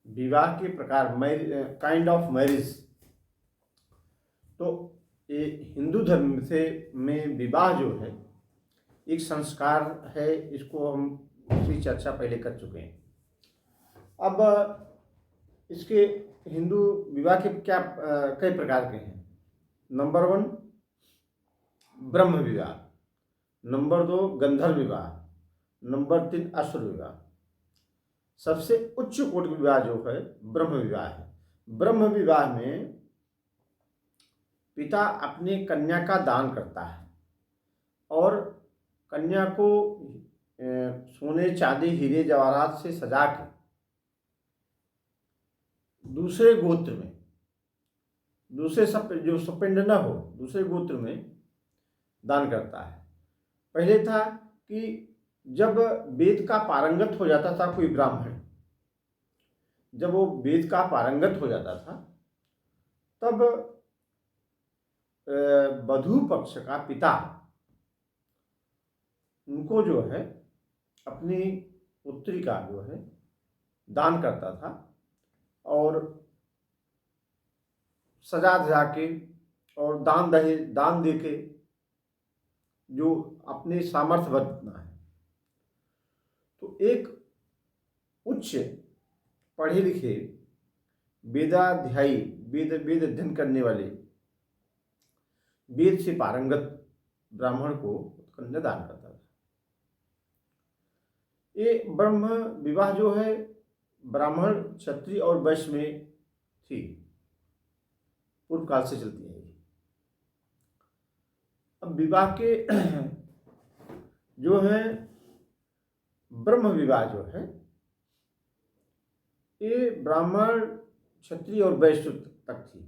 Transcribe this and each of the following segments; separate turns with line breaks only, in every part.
विवाह के प्रकार, काइंड ऑफ मैरिज। तो ये हिंदू धर्म से में विवाह जो है एक संस्कार है, इसको हम उसकी चर्चा पहले कर चुके हैं। अब इसके हिंदू विवाह के क्या कई प्रकार के हैं। नंबर 1 ब्रह्म विवाह, नंबर 2 गंधर्व विवाह, नंबर 3 असुर विवाह। सबसे उच्च कोटि विवाह जो है ब्रह्म विवाह है। ब्रह्म विवाह में पिता अपनी कन्या का दान करता है और कन्या को सोने चांदी हीरे जवाहरात से सजा के दूसरे गोत्र में, दूसरे जो सपिंड न हो, दूसरे गोत्र में दान करता है। पहले था कि जब वेद का पारंगत हो जाता था कोई ब्राह्मण, जब वो वेद का पारंगत हो जाता था तब वधू पक्ष का पिता उनको जो है अपनी पुत्री का जो है दान करता था और सजा धजा के और दान दे के जो अपने सामर्थ्य बरतना है। तो एक उच्च पढ़े लिखे वेदाध्यायी, वेद अध्ययन करने वाले, वेद से पारंगत ब्राह्मण को कन्या दान करता था। ये ब्रह्म विवाह जो है ब्राह्मण, क्षत्रिय और वैश्य में थी, पूर्व काल से चलती है। अब विवाह के जो है ब्रह्म विवाह जो है ये ब्राह्मण, क्षत्रिय और वैश्य तक थी,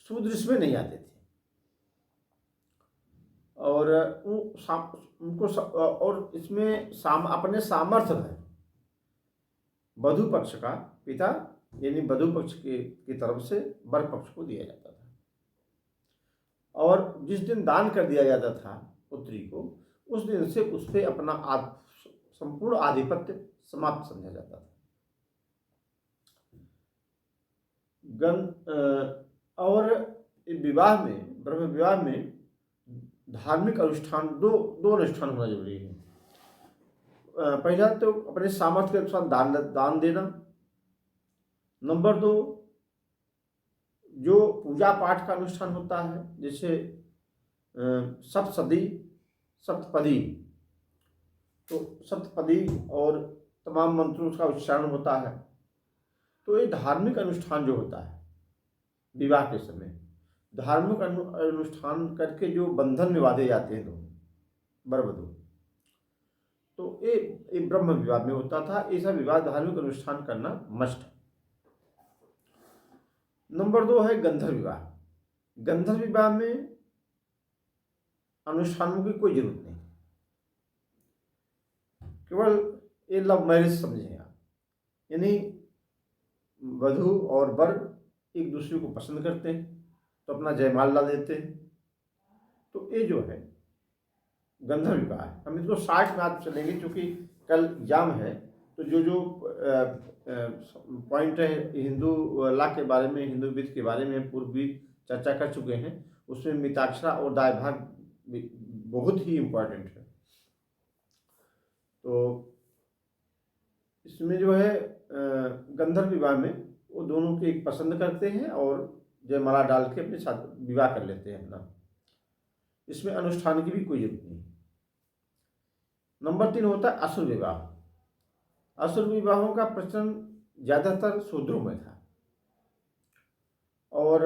शूद्र इसमें नहीं आते थे। और उनको और इसमें अपने सामर्थ्य है वधू पक्ष का पिता, यानी वधू पक्ष की तरफ से वर पक्ष को दिया जाता था। और जिस दिन दान कर दिया जाता था पुत्री को, उस दिन से उस पर अपना संपूर्ण आधिपत्य समाप्त समझा जाता था। और विवाह में, ब्रह्म विवाह में धार्मिक अनुष्ठान, दो अनुष्ठान होना जरूरी है। पहला तो अपने सामर्थ्य के अनुसार दान देना। नंबर 2 जो पूजा पाठ का अनुष्ठान होता है, जैसे सप्तपदी, तो सप्तपदी और तमाम मंत्रों का उच्चारण होता है। तो ये धार्मिक अनुष्ठान जो होता है विवाह के समय, धार्मिक अनुष्ठान करके जो बंधन में बांधे जाते हैं दोनों वर वधू, तो ये ब्रह्म विवाह में होता था। ऐसा विवाह धार्मिक अनुष्ठान करना मस्ट है। नंबर 2 है गंधर्व विवाह। गंधर्व विवाह में अनुष्ठानों की कोई जरूरत नहीं, केवल ये लव मैरिज समझें आप, यानी वधू और वर एक दूसरे को पसंद करते हैं तो अपना जयमाल ला देते हैं। तो ये जो है गंधर्व विवाह है। हम इसको 60 में आज चलेंगे, क्योंकि कल एग्जाम है। तो जो पॉइंट है हिंदू लॉ के बारे में, हिंदू विधि के बारे में पूर्व भी चर्चा कर चुके हैं, उसमें मिताक्षरा और दायभाग बहुत ही इम्पोर्टेंट है। तो इसमें जो है गंधर्व विवाह में वो दोनों के एक पसंद करते हैं और जयमाला डाल के अपने साथ विवाह कर लेते हैं अपना। इसमें अनुष्ठान की भी कोई जरूरत नहीं। नंबर 3 होता है असुर विवाह। असुर विवाहों का प्रचलन ज्यादातर शूद्रों में था और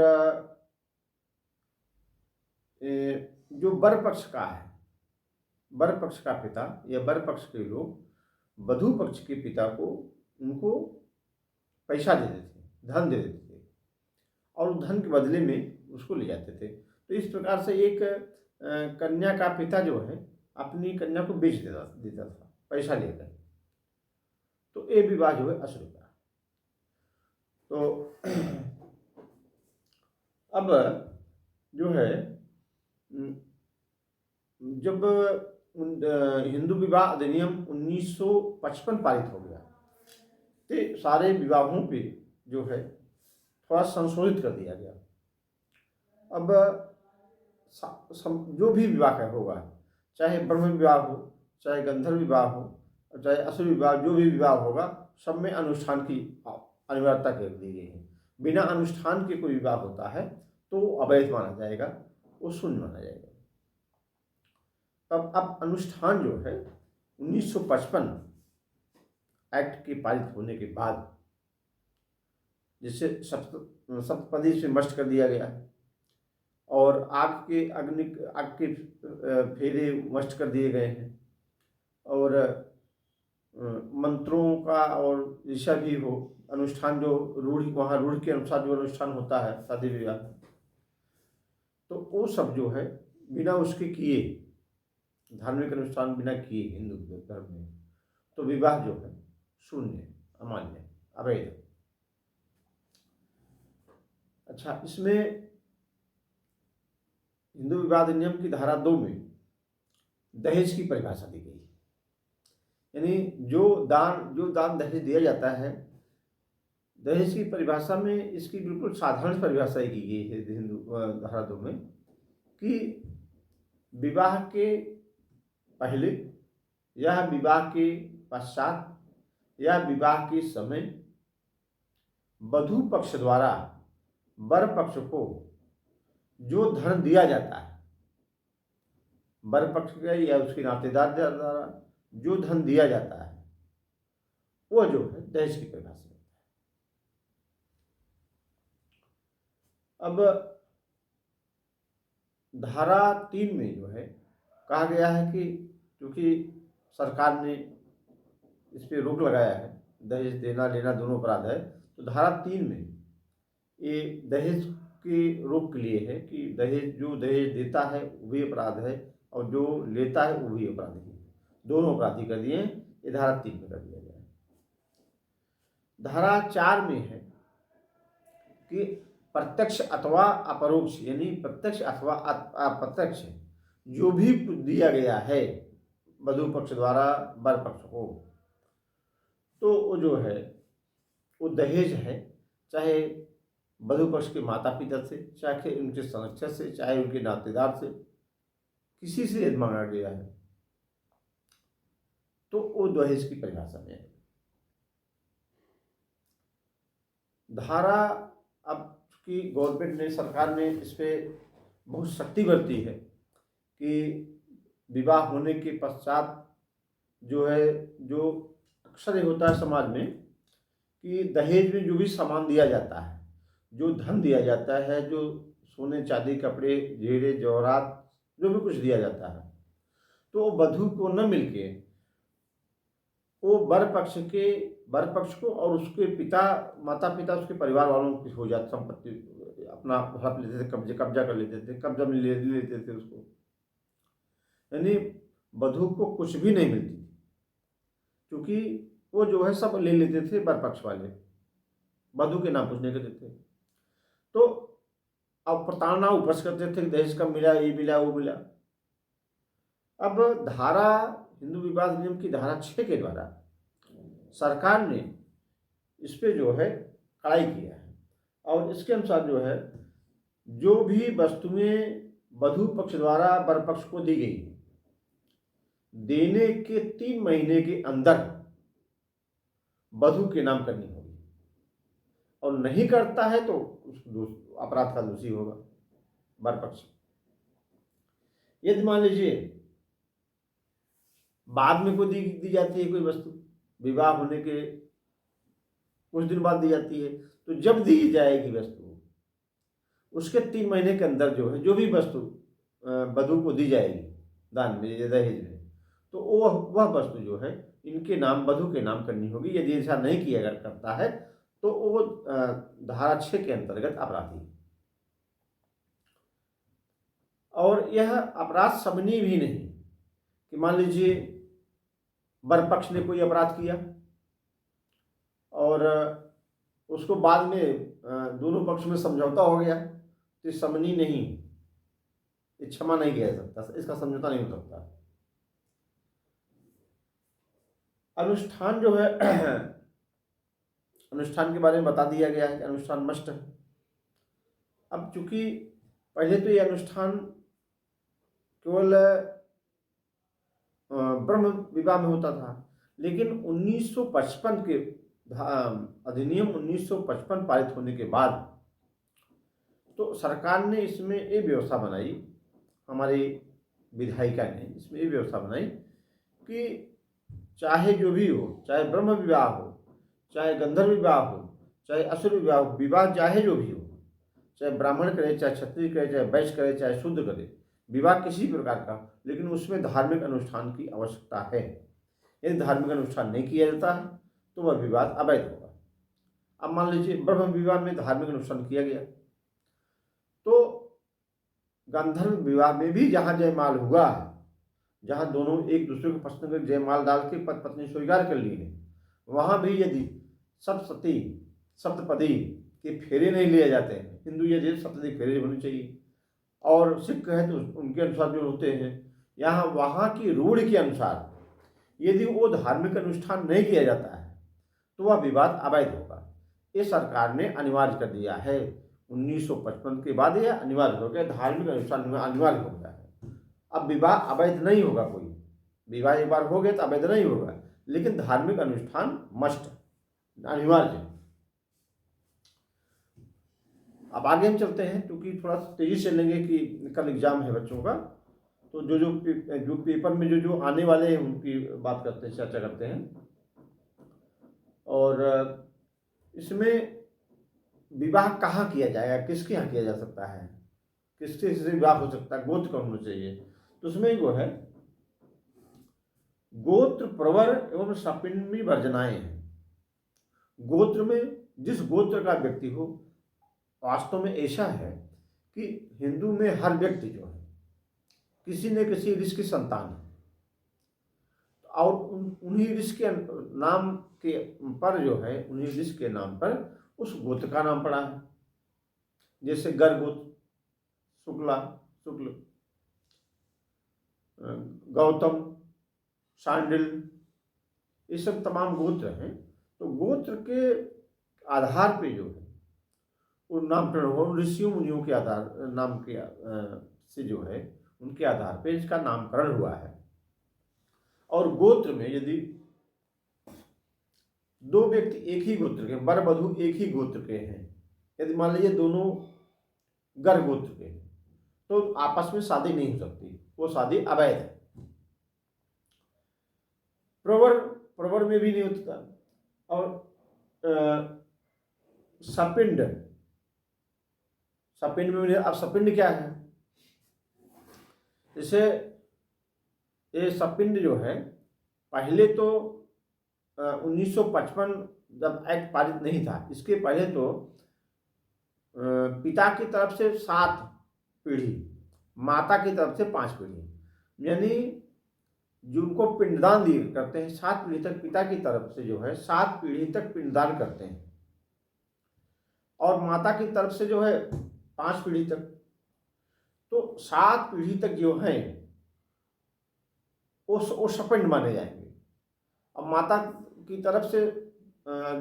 जो वर पक्ष का है, वर पक्ष का पिता या वर पक्ष के लोग वधू पक्ष के पिता को उनको पैसा दे देते थे, धन दे देते थे और धन के बदले में उसको ले जाते थे। तो इस प्रकार से एक कन्या का पिता जो है अपनी कन्या को बेच देता था पैसा लेकर। तो ये विवाह जो है असुर विवाह। तो अब जो है जब हिंदू विवाह अधिनियम 1955 पारित हो गया, सारे विवाहों पे जो है थोड़ा संशोधित कर दिया गया। अब जो भी विवाह होगा, चाहे ब्रह्म विवाह हो, चाहे गंधर्व विवाह हो, चाहे असुर विवाह, जो भी विवाह होगा सब में अनुष्ठान की अनिवार्यता कर दी गई है। बिना अनुष्ठान के कोई विवाह होता है तो वो अवैध माना जाएगा, वो शून्य माना जाएगा। तब अब अनुष्ठान जो है 1955 एक्ट के पारित होने के बाद, जिसे सप्तपदी से नष्ट कर दिया गया है और आग के फेरे नष्ट कर दिए गए हैं, और मंत्रों का और जैसा भी हो अनुष्ठान जो वहाँ रूढ़ के अनुसार जो अनुष्ठान होता है शादी विवाह, तो वो सब जो है बिना उसके किए, धार्मिक अनुष्ठान बिना किए हिंदू धर्म में, तो विवाह जो है शून्य, अमान्य, अवैध। अच्छा, इसमें हिंदू विवाह अधिनियम की धारा 2 में दहेज की परिभाषा दी गई, यानी जो दान दहेज दिया जाता है, दहेज की परिभाषा में इसकी बिल्कुल साधारण परिभाषा की गई है हिंदू धारा 2 में, कि विवाह के पहले या विवाह के पश्चात या विवाह के समय वधू पक्ष द्वारा वर पक्ष को जो धन दिया जाता है, वर पक्ष का या उसके नातेदार द्वारा जो धन दिया जाता है, वो जो है दहेज की परिभाषा होता है। अब धारा 3 में जो है कहा गया है कि क्योंकि सरकार ने इस पर रोक लगाया है, दहेज देना लेना दोनों अपराध है, तो धारा 3 में ये दहेज की रोक के लिए है कि जो दहेज देता है वो भी अपराध है और जो लेता है वो भी अपराधी है, दोनों अपराधी कर दिए। ये धारा 3 में कर दिया गया है। धारा 4 में है कि प्रत्यक्ष अथवा अपरोक्ष, यानी प्रत्यक्ष अथवा अप्रत्यक्ष जो भी दिया गया है वधू पक्ष द्वारा वर पक्ष को, तो वो जो है वो दहेज है, चाहे वधू पक्ष के माता पिता से, चाहे उनके संरक्षक से, चाहे उनके नातेदार से, किसी से यदि मांगा गया है तो वो दहेज की परिभाषा में है। धारा अब की गवर्नमेंट ने, सरकार ने इस पर बहुत सख्ती बरती है कि विवाह होने के पश्चात जो है, जो अक्सर होता है समाज में कि दहेज में जो भी सामान दिया जाता है, जो धन दिया जाता है, जो सोने चांदी कपड़े जेवरात जवाहरात जो भी कुछ दिया जाता है, तो वधू को न मिलके वो वर पक्ष को और उसके माता पिता उसके परिवार वालों की हो जाती संपत्ति, अपना हड़प लेते थे, कब्जा कर लेते थे, कब्जा में ले लेते थे उसको, यानी वधू को कुछ भी नहीं मिलती, क्योंकि वो जो है सब ले लेते थे वर पक्ष वाले, वधू के नाम पूछने के देते। तो अब प्रताड़ना ऊपर से करते थे, दहेज कम मिला, ये मिला, वो मिला। अब हिंदू विवाह अधिनियम की धारा 6 के द्वारा सरकार ने इस पे जो है कड़ाई किया है, और इसके अनुसार जो है जो भी वस्तुएं वधू पक्ष द्वारा वर पक्ष को दी गई देने के 3 महीने के अंदर वधू के नाम करनी होगी, और नहीं करता है तो उस अपराध का दोषी होगा वर पक्ष। यदि मान लीजिए बाद में कोई दी जाती है कोई वस्तु, विवाह होने के कुछ दिन बाद दी जाती है, तो जब दी जाएगी वस्तु उसके 3 महीने के अंदर जो है जो भी वस्तु वधू को दी जाएगी दान में या दहेज में, तो वह वस्तु जो है इनके नाम, वधू के नाम करनी होगी। यदि ऐसा नहीं किया करता है तो वो धारा 6 के अंतर्गत अपराधी। और यह अपराध समनी भी नहीं कि मान लीजिए वर पक्ष ने कोई अपराध किया और उसको बाद में दोनों पक्ष में समझौता हो गया, तो ये समनी नहीं, ये क्षमा नहीं किया जा सकता, इसका समझौता नहीं हो सकता। अनुष्ठान जो है अनुष्ठान के बारे में बता दिया गया है कि अनुष्ठान मस्ट है। अब चूंकि पहले तो ये अनुष्ठान केवल ब्रह्म विवाह में होता था, लेकिन 1955 के अधिनियम 1955 पारित होने के बाद तो सरकार ने इसमें ये व्यवस्था बनाई, हमारी विधायिका ने इसमें ये व्यवस्था बनाई कि चाहे जो भी हो, चाहे ब्रह्म विवाह हो, चाहे गंधर्व विवाह हो, चाहे असुर विवाह हो, विवाह चाहे जो भी हो, चाहे ब्राह्मण करे, चाहे क्षत्रिय करे, चाहे वैश्य करे, चाहे शूद्र करे, विवाह किसी प्रकार का, लेकिन उसमें धार्मिक अनुष्ठान की आवश्यकता है। यदि धार्मिक अनुष्ठान नहीं किया जाता है तो वह विवाह अवैध होगा। अब मान लीजिए ब्रह्म विवाह में धार्मिक अनुष्ठान किया गया, तो गंधर्व विवाह में भी जहाँ जयमाल हुआ है, जहाँ दोनों एक दूसरे को पसंद कर जयमाल डाल के पति पत्नी स्वीकार कर लिए हैं, वहाँ भी यदि सप्तपदी सप्तपदी के फेरे नहीं लिए जाते हैं, हिंदू यदि सप्तपदी फेरे होने चाहिए, और सिख है तो उनके अनुसार जो होते हैं, यहाँ वहाँ की रूढ़ के अनुसार यदि वो धार्मिक अनुष्ठान नहीं किया जाता है तो वह विवाद अवैध होगा। ये सरकार ने अनिवार्य कर दिया है। 1955 के बाद यह अनिवार्य हो गया, धार्मिक अनुष्ठान अनिवार्य हो गया है। अब विवाह अवैध नहीं होगा, कोई विवाह एक बार हो गया तो अवैध नहीं होगा, लेकिन धार्मिक अनुष्ठान मस्ट अनिवार्य है। अब आगे हम चलते हैं, क्योंकि थोड़ा तेजी से लेंगे कि कल एग्जाम है बच्चों का, तो जो पेपर में जो आने वाले हैं उनकी बात करते हैं, चर्चा करते हैं। और इसमें विवाह कहाँ किया जाएगा, किसके यहाँ किया जा सकता है, किसके से विवाह हो सकता है, गोत्र कौन होना चाहिए, तो उसमें वो है गोत्र प्रवर एवं सपिंडी वर्जनाएं हैं। गोत्र में जिस गोत्र का व्यक्ति हो, वास्तव में ऐसा है कि हिंदू में हर व्यक्ति जो है किसी न किसी ऋषि की संतान है, और उन्हीं ऋषि के नाम के पर जो है, उन्हीं ऋषि के नाम पर उस गोत्र का नाम पड़ा है। जैसे गर गोत्र, शुक्ल, गौतम, शांडिल, ये सब तमाम गोत्र हैं। तो गोत्र के आधार पे जो है वो नामकरण हुआ, ऋषियों मुनियों के आधार नाम के से जो है उनके आधार पे इसका नामकरण हुआ है। और गोत्र में यदि दो व्यक्ति एक ही गोत्र के, वर वधू एक ही गोत्र के हैं, यदि मान लीजिए दोनों गर गोत्र के हैं, तो आपस में शादी नहीं हो सकती, वो शादी अवैध है। प्रवर में भी नहीं होता। और सपिंड में, अब सपिंड क्या है, जैसे ये सपिंड जो है, पहले तो 1955 जब एक्ट पारित नहीं था, इसके पहले तो पिता की तरफ से 7 पीढ़ी, माता की तरफ से 5 पीढ़ी, यानी जिनको पिंडदान दिए करते हैं 7 पीढ़ी तक, पिता की तरफ से जो है 7 पीढ़ी तक पिंडदान करते हैं, और माता की तरफ से जो है 5 पीढ़ी तक। तो 7 पीढ़ी तक जो है वो सपिंड माने जाएंगे। अब माता की तरफ से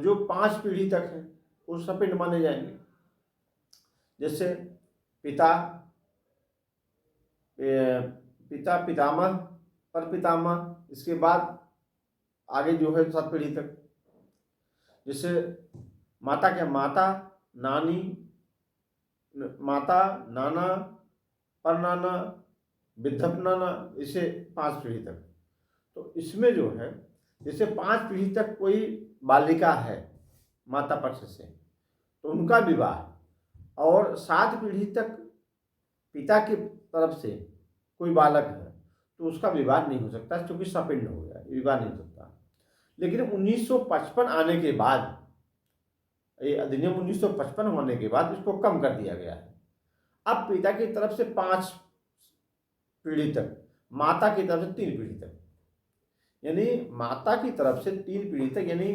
जो 5 पीढ़ी तक है वो सपिंड माने जाएंगे। जैसे पिता, पितामह, परपितामह, इसके बाद आगे जो है 7 पीढ़ी तक। जैसे माता के माता, नानी, माता, नाना, परनाना, विद्धप नाना, इसे 5 पीढ़ी तक। तो इसमें जो है जैसे 5 पीढ़ी तक कोई बालिका है माता पक्ष से, तो उनका विवाह, और 7 पीढ़ी तक पिता की तरफ से कोई बालक है तो उसका विवाह नहीं हो सकता, क्योंकि सपिंड हो गया, विवाह नहीं हो सकता। लेकिन 1955 आने के बाद, ये अधिनियम 1955 होने के बाद इसको कम कर दिया गया है। अब पिता की तरफ से 5 पीढ़ी तक, माता की तरफ से 3 पीढ़ी तक, यानी माता की तरफ से 3 पीढ़ी तक, यानी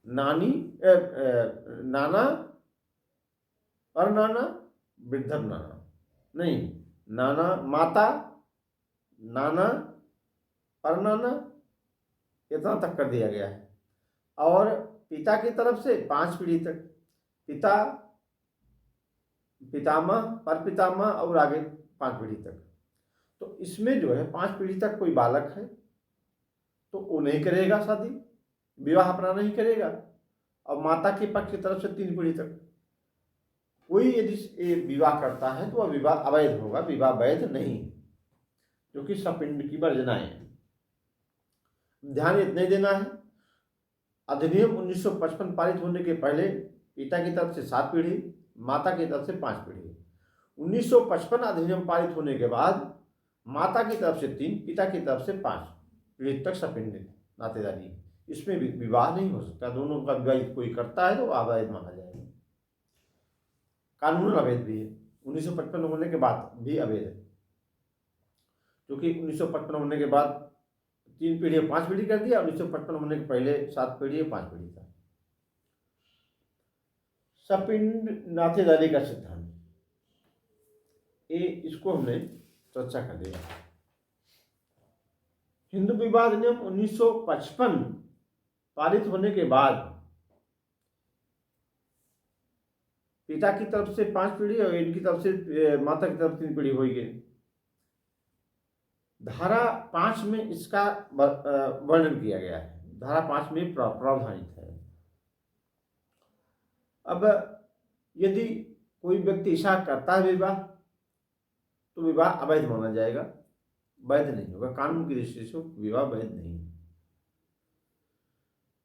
नानी, नाना, परनाना, वृद्धप नाना, नहीं, नाना, माता, नाना, परनाना, इतना तक कर दिया गया है। और पिता की तरफ से 5 पीढ़ी तक, पिता, पितामह, परपितामह और आगे 5 पीढ़ी तक। तो इसमें जो है 5 पीढ़ी तक कोई बालक है तो वो नहीं करेगा शादी, विवाह अपना नहीं करेगा। और माता के पक्ष की तरफ से 3 पीढ़ी तक कोई यदि विवाह करता है तो वह विवाह अवैध होगा, विवाह वैध नहीं, क्योंकि सपिंड की वर्जनाएं हैं। ध्यान इतने देना है, अधिनियम 1955 पारित होने के पहले पिता की तरफ से 7 पीढ़ी, माता की तरफ से 5 पीढ़ी। 1955 अधिनियम पारित होने के बाद माता की तरफ से 3, पिता की तरफ से 5 पीढ़ी तक सपिंड नातेदारी, इसमें भी विवाह नहीं हो सकता। दोनों का विवाह कोई करता है तो अवैध माना जाएगा, कानून अवैध भी है। 1955 होने के बाद भी अवैध है, क्योंकि 1955 होने के बाद 3 पीढ़ी 5 पीढ़ी कर दिया, 1955 होने के पहले 7 पीढ़ी 5 पीढ़ी था। सपिंड नातेदारी का सिद्धांत, ये इसको हमने चर्चा कर लिया। हिंदू विवाह अधिनियम 1955 पारित होने के बाद पिता की तरफ से 5 पीढ़ी और इनकी तरफ से माता की तरफ 3 पीढ़ी हो गई। धारा 5 में इसका वर्णन किया गया है, धारा 5 में प्रावधानित है। अब यदि कोई व्यक्ति ऐसा करता है विवाह, तो विवाह अवैध माना जाएगा, वैध नहीं होगा, कानून की दृष्टि से विवाह वैध नहीं है।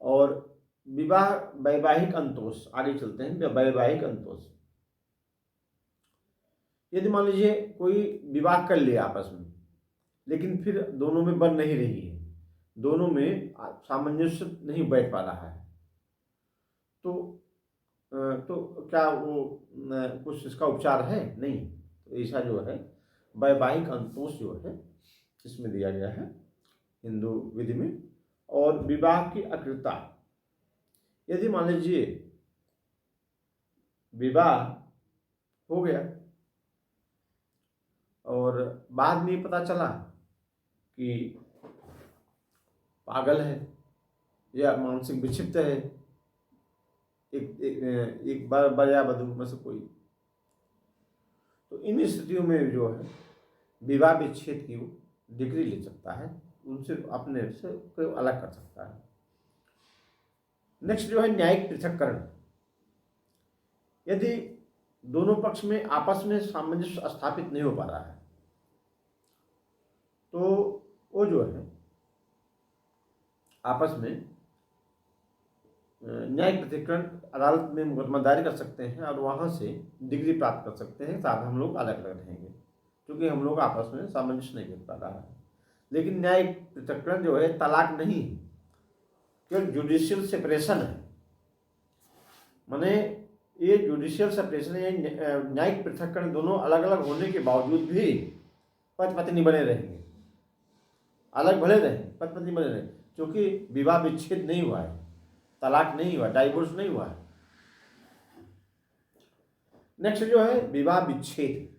और विवाह वैवाहिक अंतोष, आगे चलते हैं, वैवाहिक अंतोष। यदि मान लीजिए कोई विवाह कर लिया आपस में, लेकिन फिर दोनों में बन नहीं रही है, दोनों में सामंजस्य नहीं बैठ पा रहा है, तो क्या वो कुछ इसका उपचार है? नहीं। तो ऐसा जो है वैवाहिक अंतोष जो है इसमें दिया गया है हिंदू विधि में। और विवाह की अकृता, यदि मान लीजिए विवाह हो गया और बाद में पता चला कि पागल है या मानसिक विक्षिप्त है, एक बड़ा वधू में से कोई, तो इन स्थितियों में जो है विवाह विच्छेद की डिग्री ले सकता है, उनसे अपने से कोई अलग कर सकता है। नेक्स्ट जो है न्यायिक पृथक्करण। यदि दोनों पक्ष में आपस में सामंजस्य स्थापित नहीं हो पा रहा है, तो वो जो है आपस में न्यायिक पृथक्करण अदालत में मुकदमा दायर कर सकते हैं और वहाँ से डिग्री प्राप्त कर सकते हैं, साथ हम लोग अलग अलग रहेंगे, क्योंकि हम लोग आपस में सामंजस्य नहीं कर पा रहा है। लेकिन न्यायिक पृथक्करण जो है तलाक नहीं, केवल जुडिशियल सेपरेशन है। माने ये जुडिशियल सेपरेशन है, न्यायिक पृथक्करण दोनों अलग अलग होने के बावजूद भी पति पत्नी बने रहेंगे, अलग भले रहें, पति पत्नी बने रहें, क्योंकि विवाह विच्छेद नहीं हुआ है, तलाक नहीं हुआ, डाइवोर्स नहीं हुआ है। नेक्स्ट जो है विवाह विच्छेद,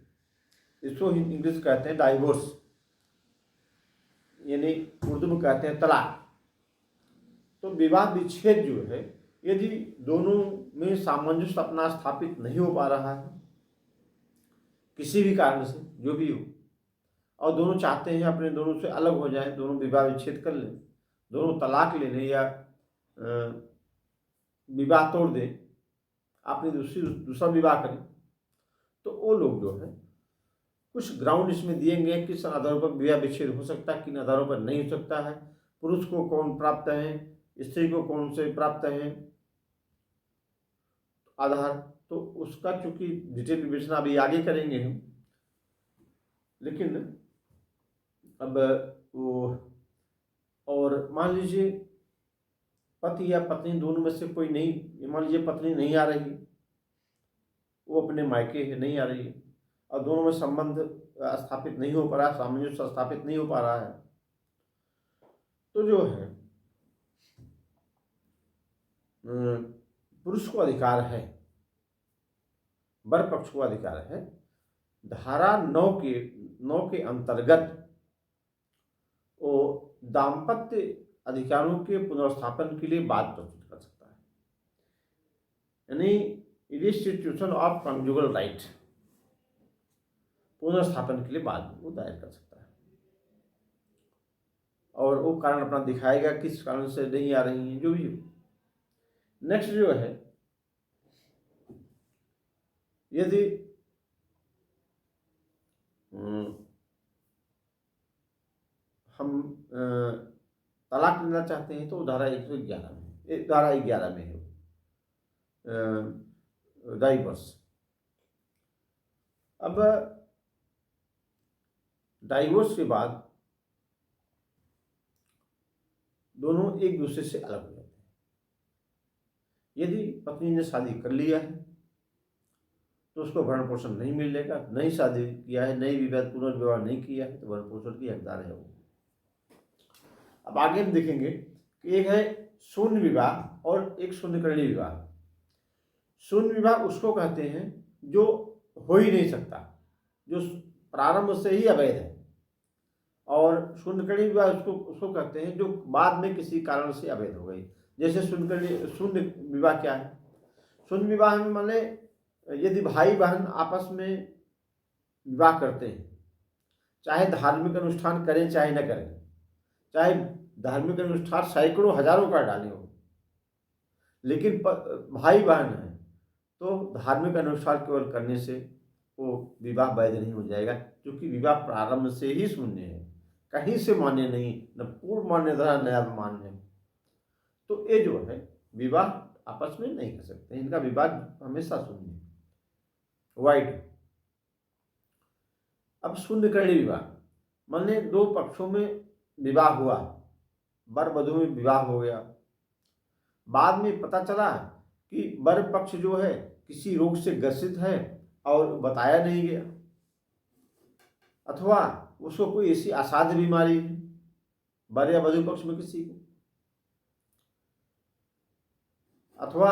इसको इंग्लिश कहते हैं डाइवोर्स, यानी उर्दू में कहते हैं तलाक। तो विवाह विच्छेद जो है, यदि दोनों में सामंजस्य अपना स्थापित नहीं हो पा रहा है किसी भी कारण से, जो भी हो, और दोनों चाहते हैं अपने दोनों से अलग हो जाए, दोनों विवाह विच्छेद कर लें, दोनों तलाक ले लें या विवाह तोड़ दें, अपनी दूसरा विवाह करें, तो वो लोग जो है कुछ ग्राउंड इसमें दिए गए, किस आधारों पर विवाह विच्छेद हो सकता है, किन आधारों पर नहीं हो सकता है, पुरुष को कौन प्राप्त है, स्त्री को कौन से प्राप्त है आधार। तो उसका चूंकि डिटेल विवेचना अभी आगे करेंगे हम, लेकिन अब वो, और मान लीजिए पति या पत्नी दोनों में से कोई नहीं, मान लीजिए पत्नी नहीं आ रही, वो अपने मायके नहीं आ रही है, और दोनों में संबंध स्थापित नहीं हो पा रहा है, सामंजस्य स्थापित नहीं हो पा रहा है, तो जो है पुरुष को अधिकार है, वर पक्ष को अधिकार है, धारा 9 के अंतर्गत वो दाम्पत्य अधिकारों के पुनर्स्थापन के लिए बात प्रस्तुत कर सकता है। यानी रिस्टिट्यूशन ऑफ कंजुगल राइट पुनर्स्थापन के लिए बाद में वो दायर कर सकता है, और वो कारण अपना दिखाएगा किस कारण से नहीं आ रही है, जो भी हो। नेक्स्ट जो है, यदि हम तलाक लेना चाहते हैं तो धारा 111 में, धारा 11 में है डाइवर्स। अब डाइवोर्स के बाद दोनों एक दूसरे से अलग हो जाते हैं। यदि पत्नी ने शादी कर लिया है तो उसको भरण पोषण नहीं मिलेगा, नहीं शादी किया है, नई विवाह पुनर्विवाह नहीं किया है तो भरण पोषण की हकदार है वो। अब आगे हम देखेंगे कि एक है शून्य विवाह और एक शून्यकरणीय विवाह। शून्य विवाह उसको कहते हैं जो हो ही नहीं सकता, जो प्रारंभ से ही अवैध है, और शून्यकरणीय विवाह उसको कहते हैं जो बाद में किसी कारण से अवैध हो गई। जैसे शून्य विवाह क्या है? शून्य विवाह में माने यदि भाई बहन आपस में विवाह करते हैं, चाहे धार्मिक अनुष्ठान करें चाहे न करें, चाहे धार्मिक अनुष्ठान सैकड़ों हजारों का डाले हो, लेकिन भाई बहन है तो धार्मिक अनुष्ठान केवल करने से वो विवाह वैध नहीं हो जाएगा, क्योंकि विवाह प्रारंभ से ही शून्य है, कहीं से मान्य नहीं, न पूर्व मान्य था न अब मान्य। तो ये जो है विवाह आपस में नहीं कर सकते, इनका विवाह हमेशा शून्य है, वाइड। अब शून्यकरणीय विवाह माने दो पक्षों में विवाह हुआ, वर वधू में विवाह हो गया, बाद में पता चला कि वर पक्ष जो है किसी रोग से ग्रसित है और बताया नहीं गया, अथवा उसको कोई ऐसी असाध्य बीमारी है, वर या वधू पक्ष में किसी को, अथवा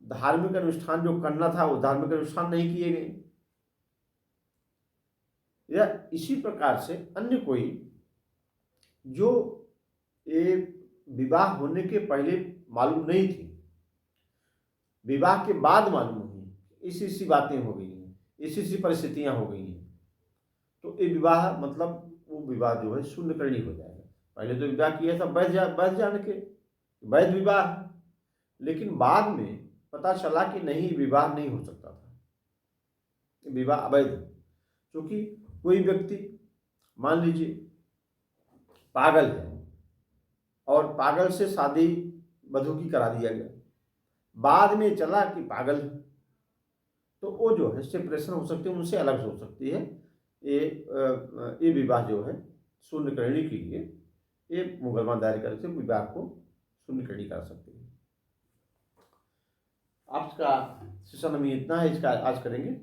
धार्मिक अनुष्ठान जो करना था वो धार्मिक अनुष्ठान नहीं किए गए, या इसी प्रकार से अन्य कोई जो ये विवाह होने के पहले मालूम नहीं थी, विवाह के बाद मालूम हुई, इसी बातें हो गई हैं, इसी परिस्थितियां हो गई हैं, तो ये विवाह मतलब वो विवाह जो है शून्यकरणीय हो जाएगा। पहले तो विवाह किया था वैध जान के, वैध विवाह, लेकिन बाद में पता चला कि नहीं विवाह नहीं हो सकता था, विवाह अवैध। क्योंकि कोई व्यक्ति मान लीजिए पागल है और पागल से शादी वधू की करा दिया गया, बाद में चला कि पागल है, तो वो जो है सेपरेशन हो सकती है, उनसे अलग हो सकती है। ये विवाह जो है शून्यकरणीय के लिए ये मुकदमा दायर करके विवाह को शून्यकरणीय कर सकती है। आज का सेशन में इतना है, इसका आज करेंगे।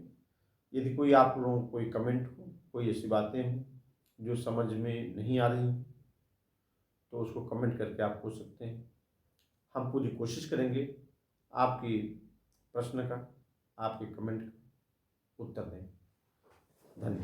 यदि कोई आप लोगों को कोई कमेंट हो, कोई ऐसी बातें हैं जो समझ में नहीं आ रही तो उसको कमेंट करके आप पूछ सकते हैं। हम पूरी कोशिश करेंगे आपकी प्रश्न का, आपके कमेंट का उत्तर दें। धन्यवाद।